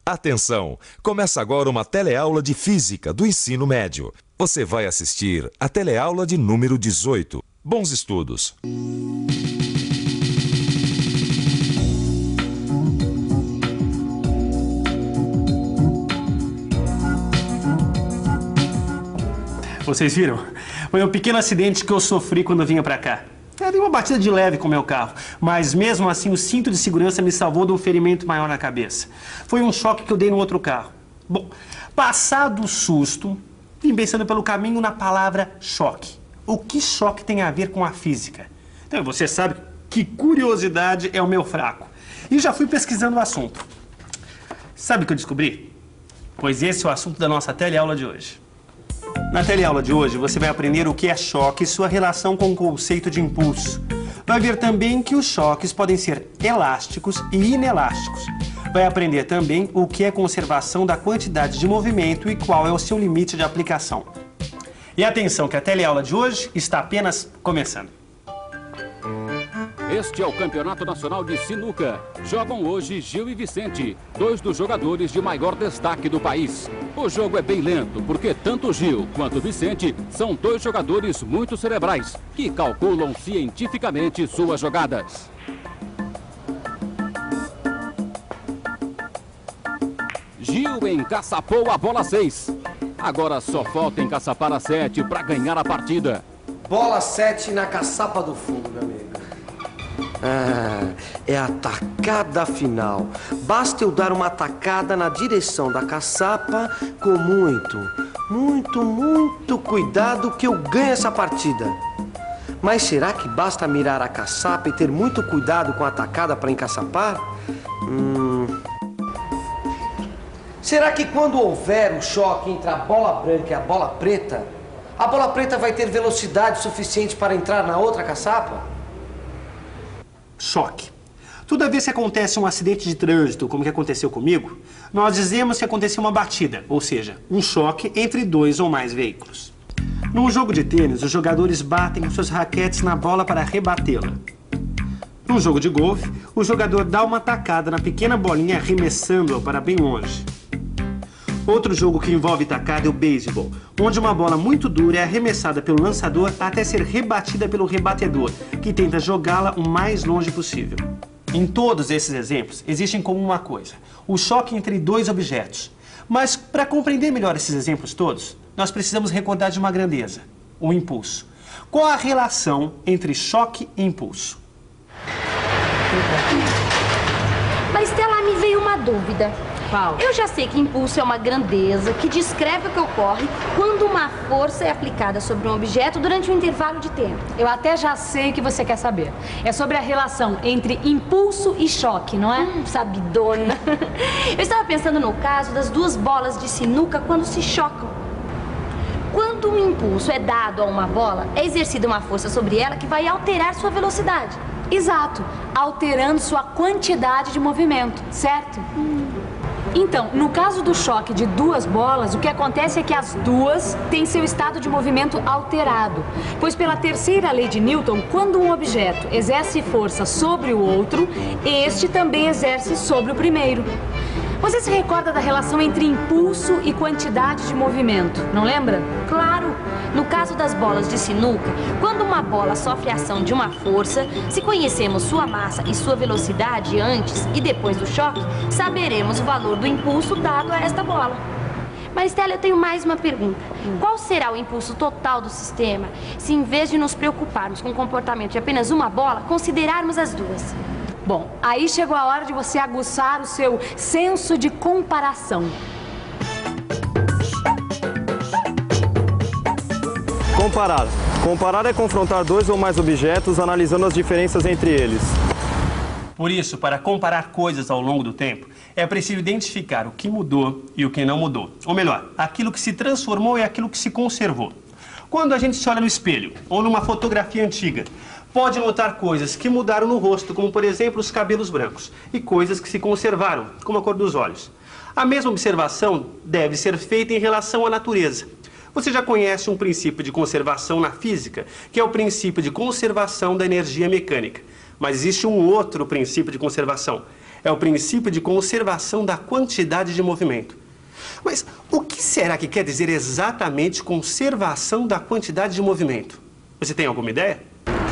Atenção! Começa agora uma teleaula de Física do ensino médio. Você vai assistir a teleaula de número 18. Bons estudos! Vocês viram? Foi um pequeno acidente que eu sofri quando eu vinha pra cá. Eu dei uma batida de leve com o meu carro, mas mesmo assim o cinto de segurança me salvou de um ferimento maior na cabeça. Foi um choque que eu dei no outro carro. Bom, passado o susto, vim pensando pelo caminho na palavra choque. O que choque tem a ver com a física? Então você sabe que curiosidade é o meu fraco. E já fui pesquisando o assunto. Sabe o que eu descobri? Pois esse é o assunto da nossa teleaula de hoje. Na teleaula de hoje, você vai aprender o que é choque e sua relação com o conceito de impulso. Vai ver também que os choques podem ser elásticos e inelásticos. Vai aprender também o que é conservação da quantidade de movimento e qual é o seu limite de aplicação. E atenção que a teleaula de hoje está apenas começando. Este é o Campeonato Nacional de Sinuca. Jogam hoje Gil e Vicente, dois dos jogadores de maior destaque do país. O jogo é bem lento, porque tanto Gil quanto Vicente são dois jogadores muito cerebrais, que calculam cientificamente suas jogadas. Gil encaçapou a bola 6. Agora só falta encaçapar a 7 para ganhar a partida. Bola 7 na caçapa do fundo, meu amigo. É a tacada final. Basta eu dar uma tacada na direção da caçapa com muito cuidado que eu ganho essa partida. Mas será que basta mirar a caçapa e ter muito cuidado com a tacada para encaçapar? Será que quando houver o choque entre a bola branca e a bola preta vai ter velocidade suficiente para entrar na outra caçapa? Choque. Toda vez que acontece um acidente de trânsito, como que aconteceu comigo, nós dizemos que aconteceu uma batida, ou seja, um choque entre dois ou mais veículos. Num jogo de tênis, os jogadores batem com suas raquetes na bola para rebatê-la. Num jogo de golfe, o jogador dá uma tacada na pequena bolinha arremessando-a para bem longe. Outro jogo que envolve tacada é o beisebol, onde uma bola muito dura é arremessada pelo lançador até ser rebatida pelo rebatedor, que tenta jogá-la o mais longe possível. Em todos esses exemplos, existe em comum uma coisa: o choque entre dois objetos. Mas, para compreender melhor esses exemplos todos, nós precisamos recordar de uma grandeza: o impulso. Qual a relação entre choque e impulso? Mas, Stella, me veio uma dúvida. Qual? Eu já sei que impulso é uma grandeza que descreve o que ocorre quando uma força é aplicada sobre um objeto durante um intervalo de tempo. Eu até já sei o que você quer saber. É sobre a relação entre impulso e choque, não é? Sabidona. Eu estava pensando no caso das duas bolas de sinuca quando se chocam. Quando um impulso é dado a uma bola, é exercida uma força sobre ela que vai alterar sua velocidade. Exato, alterando sua quantidade de movimento, certo? Então, no caso do choque de duas bolas, o que acontece é que as duas têm seu estado de movimento alterado. Pois pela terceira lei de Newton, quando um objeto exerce força sobre o outro, este também exerce sobre o primeiro. Você se recorda da relação entre impulso e quantidade de movimento, não lembra? Claro! No caso das bolas de sinuca, quando uma bola sofre a ação de uma força, se conhecermos sua massa e sua velocidade antes e depois do choque, saberemos o valor do impulso dado a esta bola. Mas, Stella, eu tenho mais uma pergunta. Qual será o impulso total do sistema se, em vez de nos preocuparmos com o comportamento de apenas uma bola, considerarmos as duas? Bom, aí chegou a hora de você aguçar o seu senso de comparação. Comparar. Comparar é confrontar dois ou mais objetos, analisando as diferenças entre eles. Por isso, para comparar coisas ao longo do tempo, é preciso identificar o que mudou e o que não mudou. Ou melhor, aquilo que se transformou e aquilo que se conservou. Quando a gente se olha no espelho ou numa fotografia antiga, pode notar coisas que mudaram no rosto, como por exemplo os cabelos brancos, e coisas que se conservaram, como a cor dos olhos. A mesma observação deve ser feita em relação à natureza. Você já conhece um princípio de conservação na física, que é o princípio de conservação da energia mecânica. Mas existe um outro princípio de conservação. É o princípio de conservação da quantidade de movimento. Mas o que será que quer dizer exatamente conservação da quantidade de movimento? Você tem alguma ideia?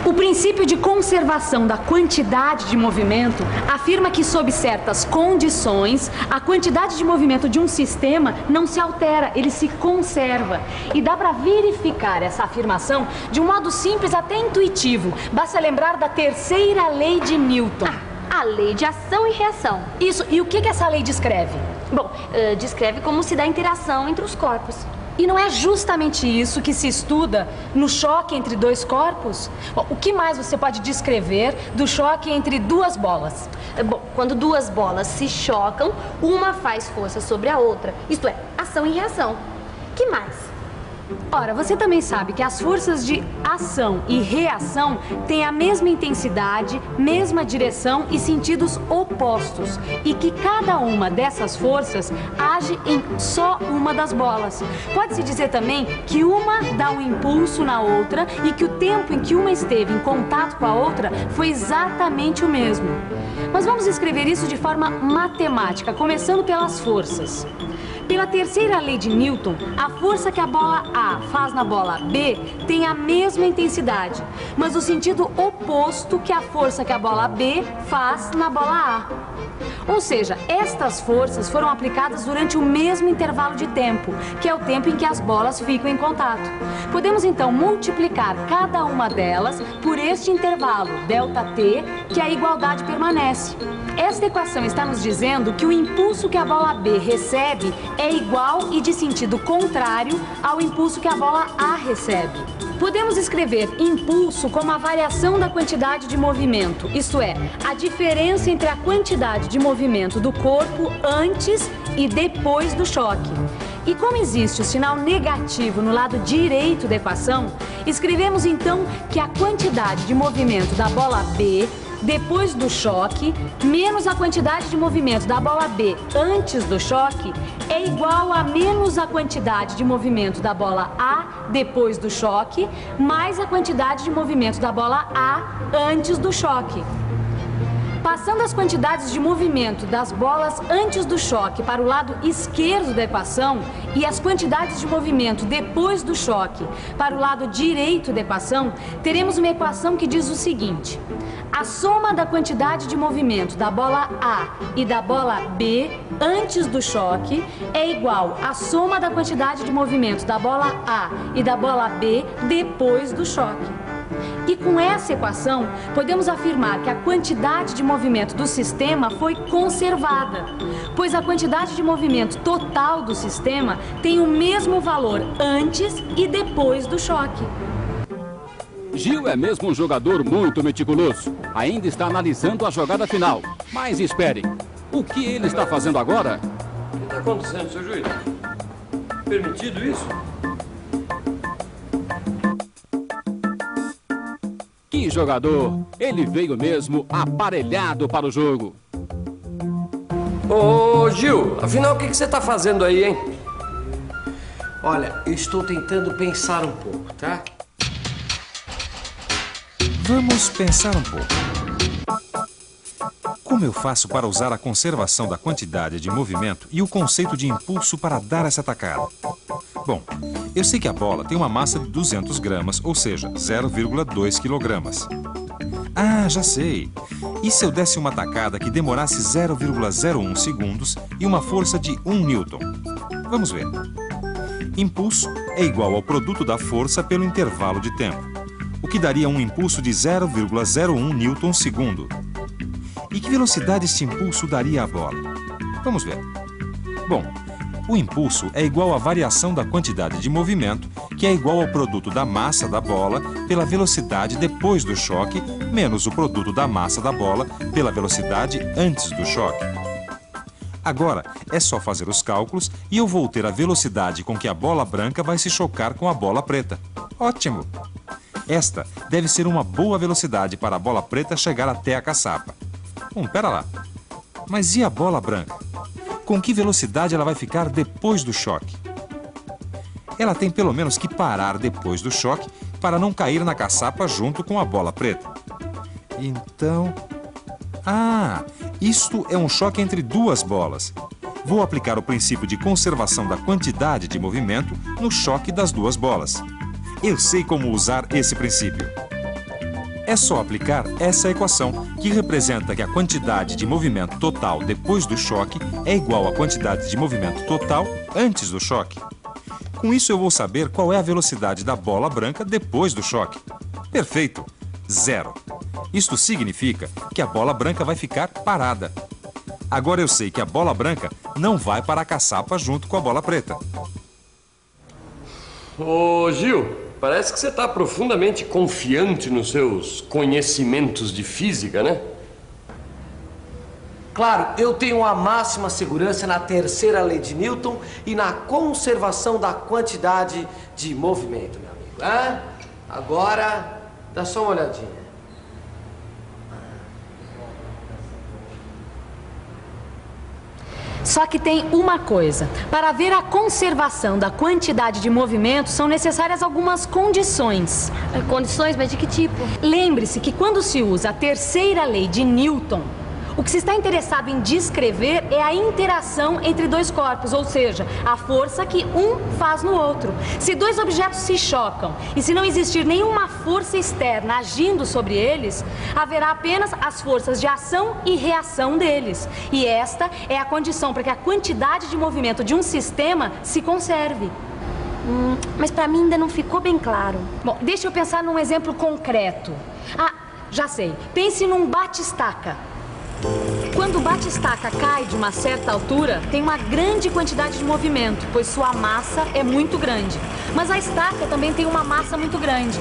O princípio de conservação da quantidade de movimento afirma que, sob certas condições, a quantidade de movimento de um sistema não se altera, ele se conserva. E dá para verificar essa afirmação de um modo simples, até intuitivo. Basta lembrar da terceira lei de Newton. A lei de ação e reação. Isso, e o que essa lei descreve? Bom, descreve como se dá a interação entre os corpos. E não é justamente isso que se estuda no choque entre dois corpos? Bom, o que mais você pode descrever do choque entre duas bolas? Bom, quando duas bolas se chocam, uma faz força sobre a outra. Isto é, ação e reação. Que mais? Ora, você também sabe que as forças de ação e reação têm a mesma intensidade, mesma direção e sentidos opostos, e que cada uma dessas forças age em só uma das bolas. Pode-se dizer também que uma dá um impulso na outra e que o tempo em que uma esteve em contato com a outra foi exatamente o mesmo. Mas vamos escrever isso de forma matemática, começando pelas forças. Pela terceira lei de Newton, a força que a bola A faz na bola B tem a mesma intensidade, mas o sentido oposto que a força que a bola B faz na bola A. Ou seja, estas forças foram aplicadas durante o mesmo intervalo de tempo, que é o tempo em que as bolas ficam em contato. Podemos então multiplicar cada uma delas por este intervalo, ΔT, que a igualdade permanece. Esta equação está nos dizendo que o impulso que a bola B recebe é igual e de sentido contrário ao impulso que a bola A recebe. Podemos escrever impulso como a variação da quantidade de movimento, isto é, a diferença entre a quantidade de movimento do corpo antes e depois do choque. E como existe o sinal negativo no lado direito da equação, escrevemos então que a quantidade de movimento da bola B depois do choque, menos a quantidade de movimento da bola B antes do choque, é igual a menos a quantidade de movimento da bola A depois do choque, mais a quantidade de movimento da bola A antes do choque. Passando as quantidades de movimento das bolas antes do choque para o lado esquerdo da equação e as quantidades de movimento depois do choque para o lado direito da equação, teremos uma equação que diz o seguinte: a soma da quantidade de movimento da bola A e da bola B antes do choque é igual à soma da quantidade de movimento da bola A e da bola B depois do choque. E com essa equação, podemos afirmar que a quantidade de movimento do sistema foi conservada, pois a quantidade de movimento total do sistema tem o mesmo valor antes e depois do choque. Gil é mesmo um jogador muito meticuloso. Ainda está analisando a jogada final. Mas esperem, o que ele está fazendo agora? O que está acontecendo, seu juiz? Permitido isso? Que jogador! Ele veio mesmo aparelhado para o jogo. Ô, Gil, afinal, o que você está fazendo aí, hein? Olha, eu estou tentando pensar um pouco, tá? Vamos pensar um pouco. Como eu faço para usar a conservação da quantidade de movimento e o conceito de impulso para dar essa tacada? Bom, eu sei que a bola tem uma massa de 200 gramas, ou seja, 0,2 quilogramas. Ah, já sei! E se eu desse uma tacada que demorasse 0,01 segundos e uma força de 1 newton? Vamos ver. Impulso é igual ao produto da força pelo intervalo de tempo, o que daria um impulso de 0,01 newton segundo. E que velocidade este impulso daria à bola? Vamos ver. Bom, o impulso é igual à variação da quantidade de movimento, que é igual ao produto da massa da bola pela velocidade depois do choque, menos o produto da massa da bola pela velocidade antes do choque. Agora, é só fazer os cálculos e eu vou ter a velocidade com que a bola branca vai se chocar com a bola preta. Ótimo! Esta deve ser uma boa velocidade para a bola preta chegar até a caçapa. Pera lá. Mas e a bola branca? Com que velocidade ela vai ficar depois do choque? Ela tem pelo menos que parar depois do choque para não cair na caçapa junto com a bola preta. Então... Isto é um choque entre duas bolas. Vou aplicar o princípio de conservação da quantidade de movimento no choque das duas bolas. Eu sei como usar esse princípio. É só aplicar essa equação, que representa que a quantidade de movimento total depois do choque é igual à quantidade de movimento total antes do choque. Com isso eu vou saber qual é a velocidade da bola branca depois do choque. Perfeito! 0. Isto significa que a bola branca vai ficar parada. Agora eu sei que a bola branca não vai para a caçapa junto com a bola preta. Ô, Gil, parece que você está profundamente confiante nos seus conhecimentos de física, né? Claro, eu tenho a máxima segurança na terceira lei de Newton e na conservação da quantidade de movimento, meu amigo. Agora, dá só uma olhadinha. Só que tem uma coisa. Para haver a conservação da quantidade de movimento, são necessárias algumas condições. Condições, mas de que tipo? Lembre-se que quando se usa a terceira lei de Newton, o que se está interessado em descrever é a interação entre dois corpos, ou seja, a força que um faz no outro. Se dois objetos se chocam e se não existir nenhuma força externa agindo sobre eles, haverá apenas as forças de ação e reação deles. E esta é a condição para que a quantidade de movimento de um sistema se conserve. Mas para mim ainda não ficou bem claro. Bom, deixa eu pensar num exemplo concreto. Já sei. Pense num bate-estaca. Quando o bate-estaca cai de uma certa altura, tem uma grande quantidade de movimento, pois sua massa é muito grande. Mas a estaca também tem uma massa muito grande.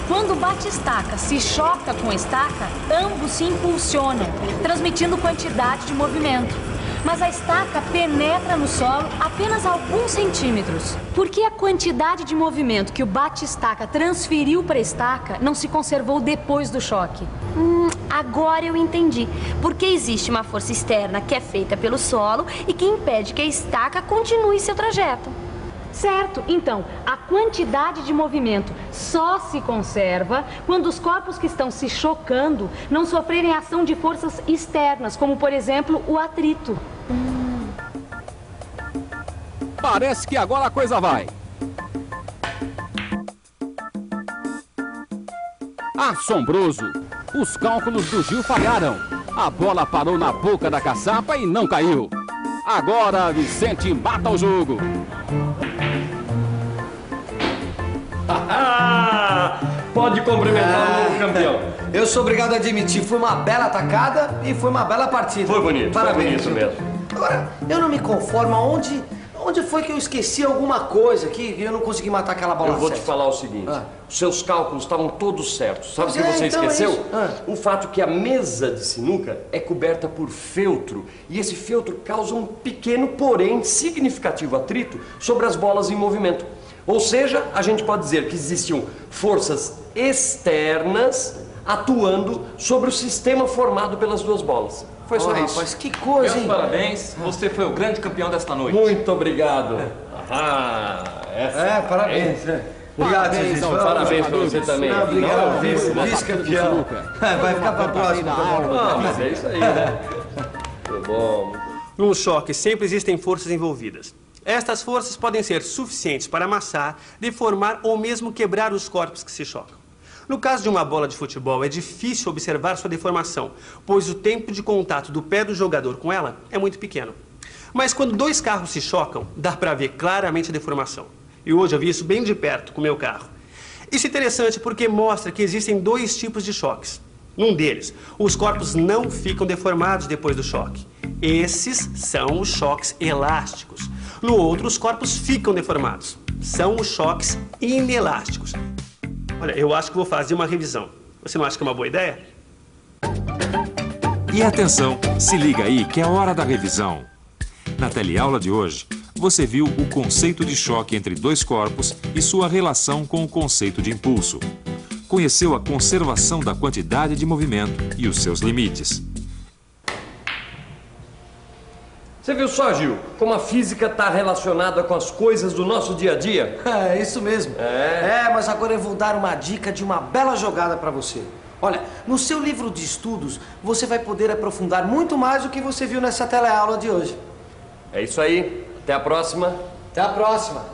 Quando o bate-estaca se choca com a estaca, ambos se impulsionam, transmitindo quantidade de movimento. Mas a estaca penetra no solo apenas alguns centímetros. Por que a quantidade de movimento que o bate-estaca transferiu para a estaca não se conservou depois do choque? Agora eu entendi. Porque existe uma força externa que é feita pelo solo e que impede que a estaca continue seu trajeto. Certo. Então, a quantidade de movimento só se conserva quando os corpos que estão se chocando não sofrerem ação de forças externas, como, por exemplo, o atrito. Parece que agora a coisa vai. Assombroso! Os cálculos do Gil falharam. A bola parou na boca da caçapa e não caiu. Agora Vicente mata o jogo. Pode cumprimentar o novo campeão. Eu sou obrigado a admitir, foi uma bela atacada e foi uma bela partida. Foi bonito, parabéns. foi bonito mesmo. Agora, eu não me conformo onde foi que eu esqueci alguma coisa aqui e eu não consegui matar aquela bola. Eu vou te falar o seguinte, os seus cálculos estavam todos certos. Sabe o que você então esqueceu? É O fato que a mesa de sinuca é coberta por feltro e esse feltro causa um pequeno, porém significativo atrito sobre as bolas em movimento. Ou seja, a gente pode dizer que existiam forças externas atuando sobre o sistema formado pelas duas bolas. Foi só isso. Rapaz, que coisa, hein? Meus parabéns, você foi o grande campeão desta noite. Muito obrigado. Parabéns. Obrigado, Parabéns, gente. Parabéns pra você também. Obrigado, vice-campeão. Vai ficar pra próxima. Mas é isso aí, né? Muito bom. Num choque sempre existem forças envolvidas. Estas forças podem ser suficientes para amassar, deformar ou mesmo quebrar os corpos que se chocam. No caso de uma bola de futebol, é difícil observar sua deformação, pois o tempo de contato do pé do jogador com ela é muito pequeno. Mas quando dois carros se chocam, dá para ver claramente a deformação. E hoje eu vi isso bem de perto com o meu carro. Isso é interessante porque mostra que existem dois tipos de choques. Num deles, os corpos não ficam deformados depois do choque. Esses são os choques elásticos. No outro, os corpos ficam deformados. São os choques inelásticos. Olha, eu acho que vou fazer uma revisão. Você não acha que é uma boa ideia? E atenção, se liga aí que é hora da revisão. Na teleaula de hoje, você viu o conceito de choque entre dois corpos e sua relação com o conceito de impulso. Conheceu a conservação da quantidade de movimento e os seus limites. Você viu só, Gil, como a física está relacionada com as coisas do nosso dia a dia? É isso mesmo. Mas agora eu vou dar uma dica de uma bela jogada para você. Olha, no seu livro de estudos, você vai poder aprofundar muito mais do que você viu nessa teleaula de hoje. É isso aí. Até a próxima. Até a próxima.